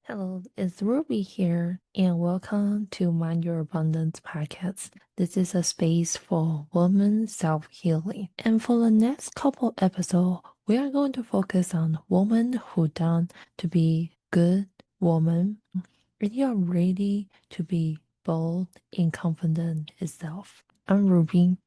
Hello, it's Ruby here, and welcome to Mind Your Abundance podcast. This is a space for women self healing. And for the next couple episodes, we are going to focus on women who done to be good woman. And you are ready to be bold and confident itself. I'm Ruby.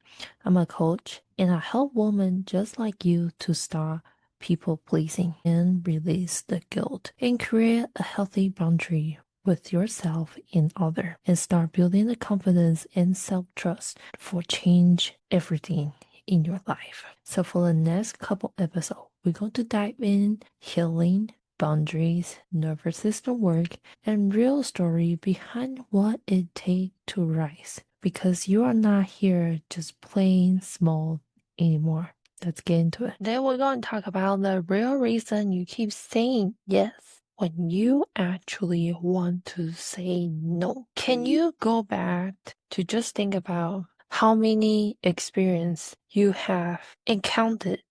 I'm a coach, and I help women just like you to start people pleasing and release the guilt and create a healthy boundary with yourself and other and start building the confidence and self-trust for change everything in your life. So for the next couple episodes, we're going to dive in healing, boundaries, nervous system work, and real story behind what it takes to rise. Because you are not here just playing small anymore. Let's get into it. Then we're going to talk about the real reason you keep saying yes when you actually want to say no. Can you go back to just think about how many experience you have encountered,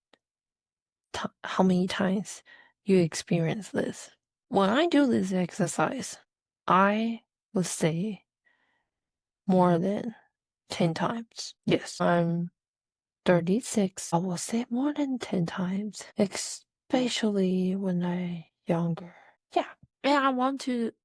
how many times you experience this? When I do this exercise, I would say more than 10 times. Yes, I'm 36. I will say more than 10 times, especially when I younger. Yeah. And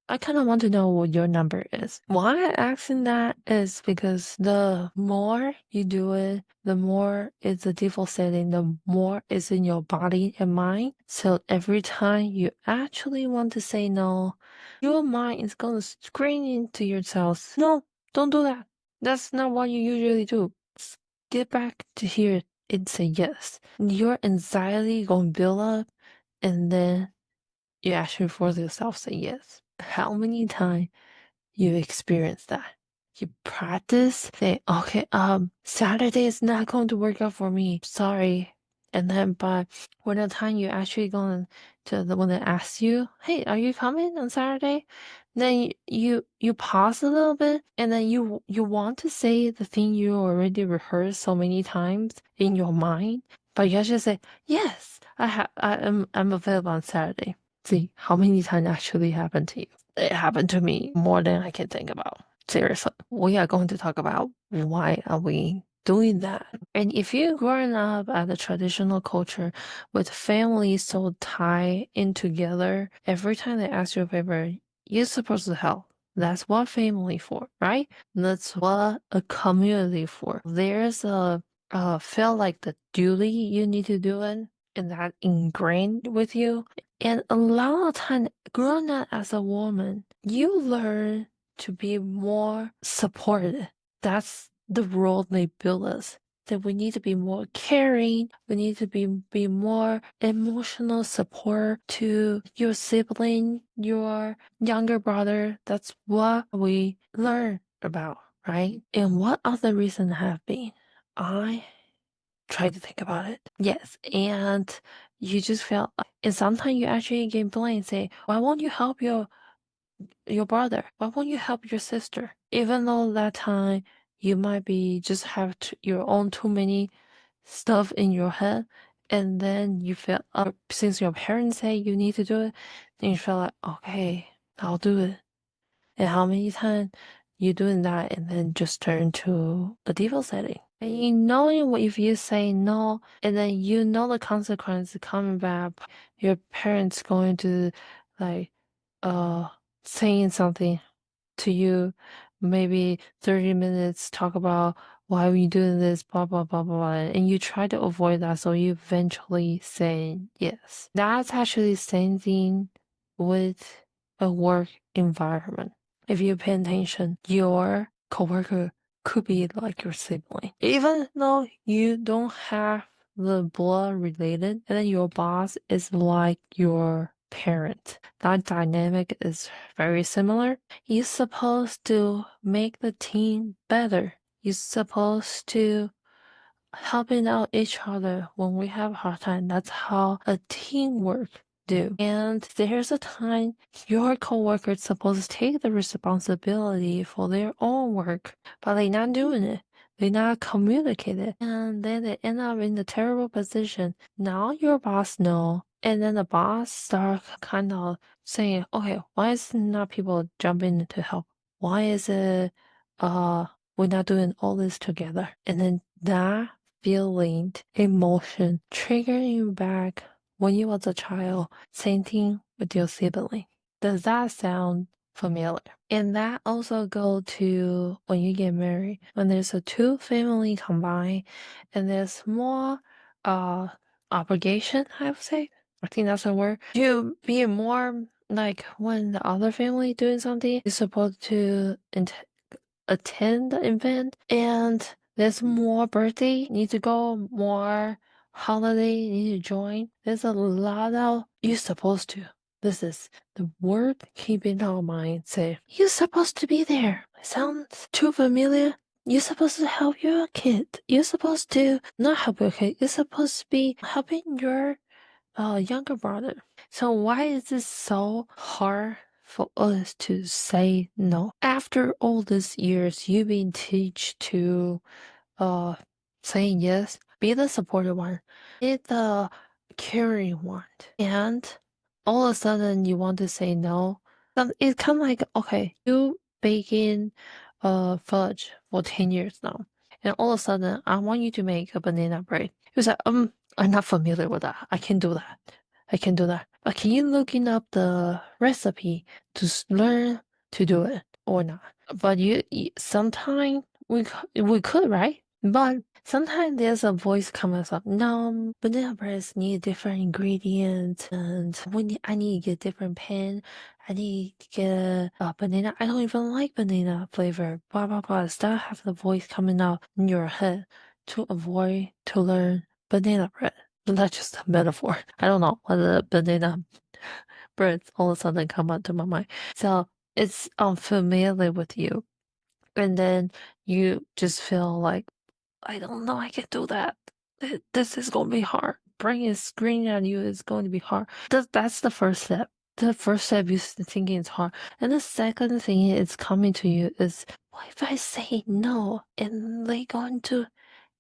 I kind of want to know what your number is. Why I'm asking that is because the more you do it, the more it's a default setting, the more it's in your body and mind. So every time you actually want to say no, your mind is going to scream into yourself, no, don't do that. That's not what you usually do. Get back to here and say yes. Your anxiety gonna build up, and then you actually force yourself to say yes. How many times you experience that? You practice, say, okay, Saturday is not going to work out for me. Sorry. And then, but when the time you actually going to the one that asks you, hey, are you coming on Saturday? Then you pause a little bit, and then you want to say the thing you already rehearsed so many times in your mind, but you actually say, yes, I'm available on Saturday. See how many times actually happened to you. It happened to me more than I can think about. Seriously, we are going to talk about why are we doing that. And if you're growing up at the traditional culture with families so tied in together, every time they ask you a favor, you're supposed to help. That's what family for, right? That's what a community for. There's a feel like the duty you need to do it, and that ingrained with you. And a lot of time, growing up as a woman, you learn to be more supported. That's the role they build us. That we need to be more caring. We need to be more emotional support to your sibling, your younger brother. That's what we learn about, right? And what other reason have been? I try to think about it. Yes, and you just feel, and sometimes you actually get blamed, say, why won't you help your brother? Why won't you help your sister? Even though that time you might be just have your own too many stuff in your head, and then you feel, since your parents say you need to do it, then you feel like, okay, I'll do it. And how many times you doing that and then just turn to the default setting? And you knowing what if you say no, and then you know the consequence coming back, your parents going to like saying something to you, maybe 30 minutes talk about why are you doing this, blah blah blah blah blah, and you try to avoid that, so you eventually say yes. That's actually same thing with a work environment. If you pay attention, your coworker could be like your sibling. Even though you don't have the blood related, and then your boss is like your parent. That dynamic is very similar. You're supposed to make the team better. You're supposed to helping out each other when we have a hard time. That's how a teamwork do. And there's a time your coworker is supposed to take the responsibility for their own work, but they're not doing it. They're not communicating, and then they end up in the terrible position. Now your boss know And then the boss start kind of saying, okay, why is not people jumping to help? Why is it uh we're not doing all this together? And then that feeling, emotion triggering you back when you was a child, same thing with your sibling. Does that sound familiar? And that also go to when you get married, when there's a two family combined and there's more uh obligation, I would say. I think that's a word. To be more like when the other family doing something, you're supposed to attend the event, and there's more birthday need to go, more holiday need to join. There's a lot of you're supposed to. This is the word keep in our mind. Say you're supposed to be there. Sounds too familiar. You're supposed to help your kid. You're supposed to not help your kid. You're supposed to be helping your younger brother. So why is this so hard for us to say no? After all these years, you've been teach to uh saying yes, be the supportive one, be the caring one, and all of a sudden you want to say no. It's kind of like okay, you baking fudge for 10 years now, and all of a sudden I want you to make a banana bread. You say I'm not familiar with that. I can do that. I can do that. But can you looking up the recipe to learn to do it or not? But you sometimes we could, right? But sometimes there's a voice coming up. No, banana breads need different ingredients, and I need to get different pan. I need to get a banana. I don't even like banana flavor. Blah blah blah. Start have the voice coming out in your head to avoid to learn banana bread. That's just a metaphor. I don't know whether banana breads all of a sudden come out to my mind. So it's unfamiliar with you. And then you just feel like, I don't know, I can do that. This is going to be hard. Brain is screaming at you, it's going to be hard. That's the first step. The first step is thinking it's hard. And the second thing is coming to you is, what if I say no and they going to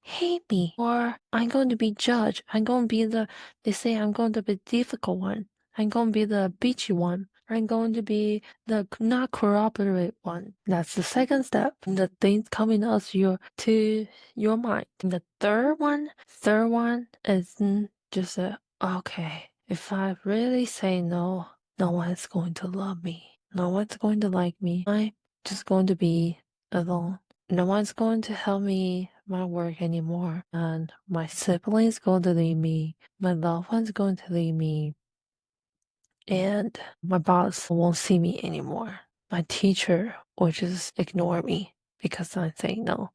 hate me, or I'm going to be judged. They say I'm going to be difficult one. I'm going to be the bitchy one. I'm going to be the not cooperative one. That's the second step. The things coming out to your mind. The third one is just okay. If I really say no, no one's going to love me. No one's going to like me. I'm just going to be alone. No one's going to help me my work anymore, and my siblings going to leave me, my loved one's going to leave me, and my boss won't see me anymore. My teacher will just ignore me because I'm saying no.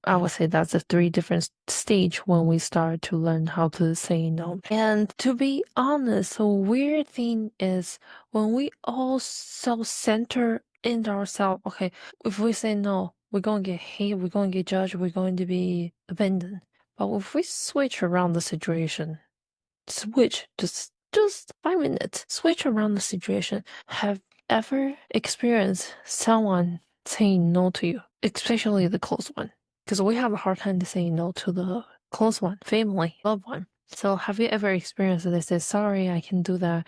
I would say that's a three different stage when we start to learn how to say no. And to be honest, the weird thing is when we all self-center in ourselves, okay, if we say no, we're going to get hate, we're going to get judged, we're going to be abandoned. But if we switch around the situation, switch just 5 minutes, switch around the situation. Have ever experienced someone saying no to you, especially the close one? Because we have a hard time to say no to the close one, family, loved one. So have you ever experienced they say, sorry, I can do that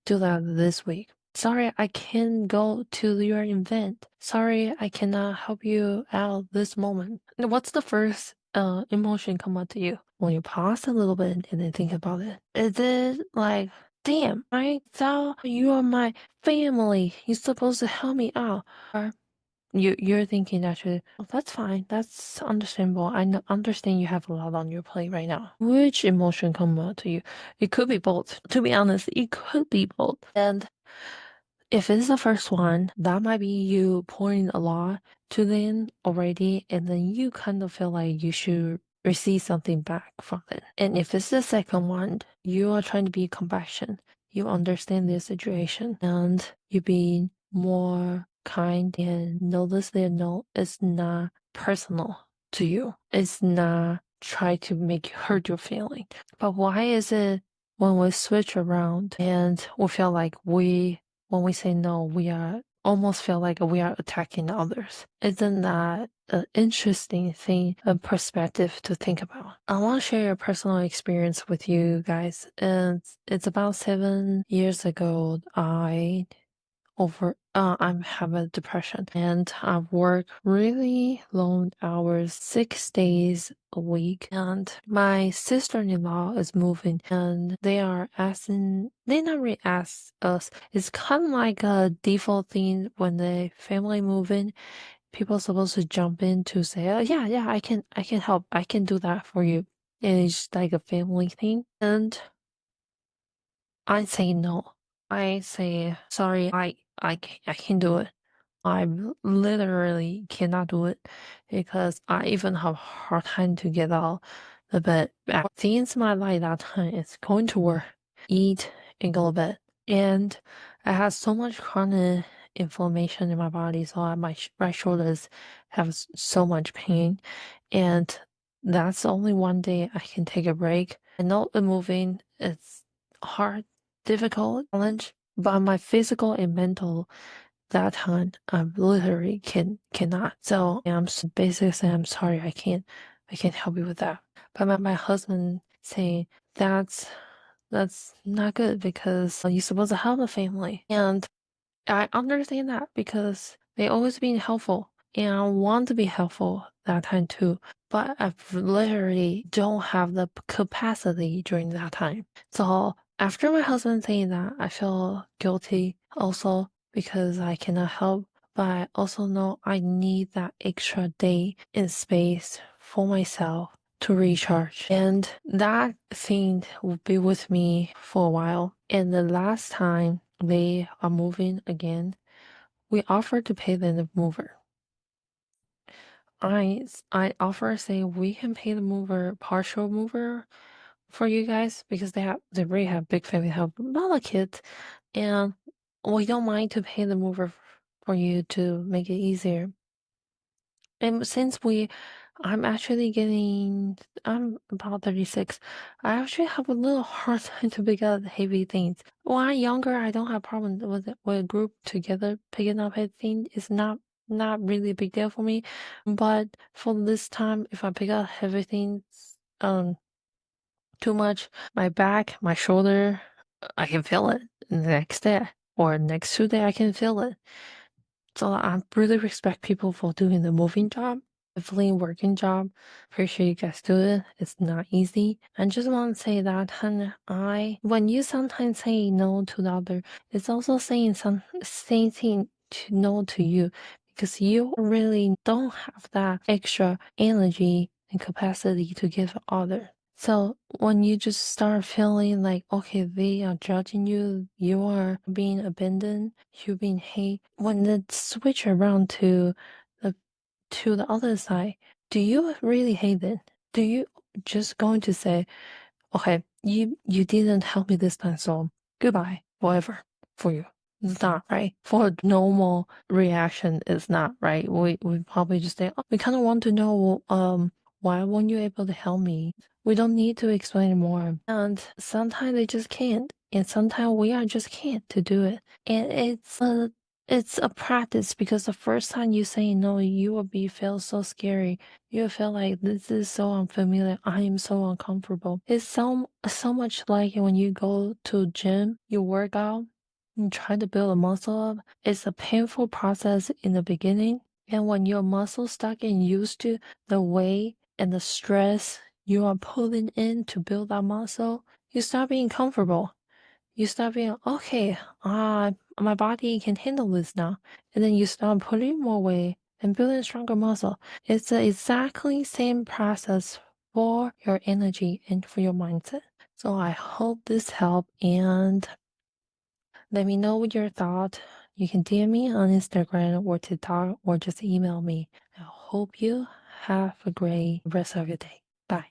this week. Sorry, I can't go to your event. Sorry, I cannot help you out this moment. What's the first emotion come up to you when you pause a little bit and then think about it? Is it like, damn, I thought you are my family. You're supposed to help me out. Or you're thinking actually, oh, that's fine. That's understandable. Understand you have a lot on your plate right now. Which emotion come out to you? It could be both. To be honest, it could be both. And if it's the first one, that might be you pouring a lot to them already, and then you kind of feel like you should receive something back from it. And if it's the second one, you are trying to be compassion. You understand their situation, and you being more kind and notice their no is not personal to you. It's not try to make you hurt your feeling. But why is it when we switch around and we feel like when we say no, we are almost feel like we are attacking others. Isn't that an interesting thing, a perspective to think about? I want to share a personal experience with you guys. It's about 7 years ago. I'm having depression and I work really long hours, 6 days a week. And my sister-in-law is moving and they not really ask us. It's kind of like a default thing when the family move in. People are supposed to jump in to say, oh, yeah, I can help. I can do that for you. And it's just like a family thing. And I say no. I say, sorry, I can't do it. I literally cannot do it because I even have a hard time to get out of bed. Things my life that time is going to work, eat, and go to bed. And I have so much chronic inflammation in my body, so my right shoulders have so much pain. And that's only one day I can take a break. I know the moving is hard, difficult, challenge, but my physical and mental that time I literally cannot. So basically saying I'm sorry, I can't help you with that. But my husband saying that's that's not good because you're supposed to help the family. And I understand that because they always been helpful and I want to be helpful that time too. But I literally don't have the capacity during that time. So after my husband saying that, I feel guilty also because I cannot help. But I also know I need that extra day in space for myself to recharge. And that thing will be with me for a while. And the last time they are moving again, we offered to pay the mover. I offer say we can pay the mover, partial mover for you guys because they really have big family, have a lot of kids, and we don't mind to pay the mover for you to make it easier. And since I'm actually I'm about 36. I actually have a little hard time to pick up heavy things. When I'm younger, I don't have problem with a group together picking up heavy things. It's not really a big deal for me. But for this time, if I pick up heavy things, um, too much, my back, my shoulder, I can feel it the next day or next 2 day, I can feel it. So I really respect people for doing the moving job, definitely working job. Pretty sure you guys do it. It's not easy. And just want to say that, hun, when you sometimes say no to the other, it's also saying same thing to no to you because you really don't have that extra energy and capacity to give other. So when you just start feeling like, okay, they are judging you, you are being abandoned, you're being hate, when the switch around the to the other side, do you really hate it? Do you just going to say, okay, you didn't help me this time, so goodbye, forever for you. It's not right. For a normal reaction, it's not right. We probably just say, oh, we kind of want to know, why weren't you able to help me? We don't need to explain more. And sometimes they just can't, and sometimes we are just can't to do it. And it's a practice because the first time you say no, you will be feel so scary. You feel like this is so unfamiliar. I am so uncomfortable. It's so much like when you go to gym, you work out, you try to build a muscle up. It's a painful process in the beginning. And when your muscle stuck and used to the weight and the stress you are pulling in to build that muscle, you start being comfortable. You start being, okay, my body can handle this now. And then you start putting more weight and building stronger muscle. It's the exactly same process for your energy and for your mindset. So I hope this helped and let me know what your thought. You can DM me on Instagram or TikTok or just email me. I hope you have a great rest of your day. Bye.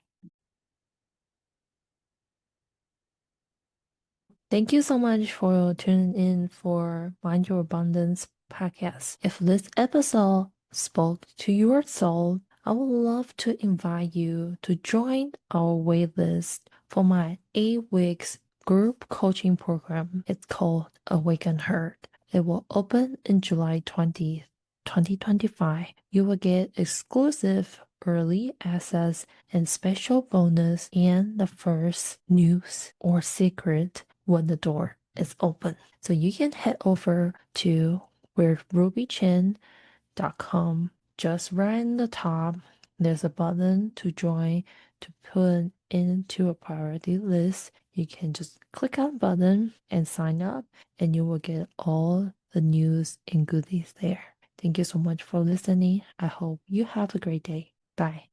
Thank you so much for tuning in for Mind Your Abundance podcast. If this episode spoke to your soul, I would love to invite you to join our waitlist for my 8 weeks group coaching program. It's called Awaken Heart. It will open in July 20th, 2025. You will get exclusive early access and special bonus and the first news or secret when the door is open. So you can head over to where rubychen.com. Just right in the top, there's a button to join to put into a priority list. You can just click on the button and sign up, and you will get all the news and goodies there. Thank you so much for listening. I hope you have a great day. Bye.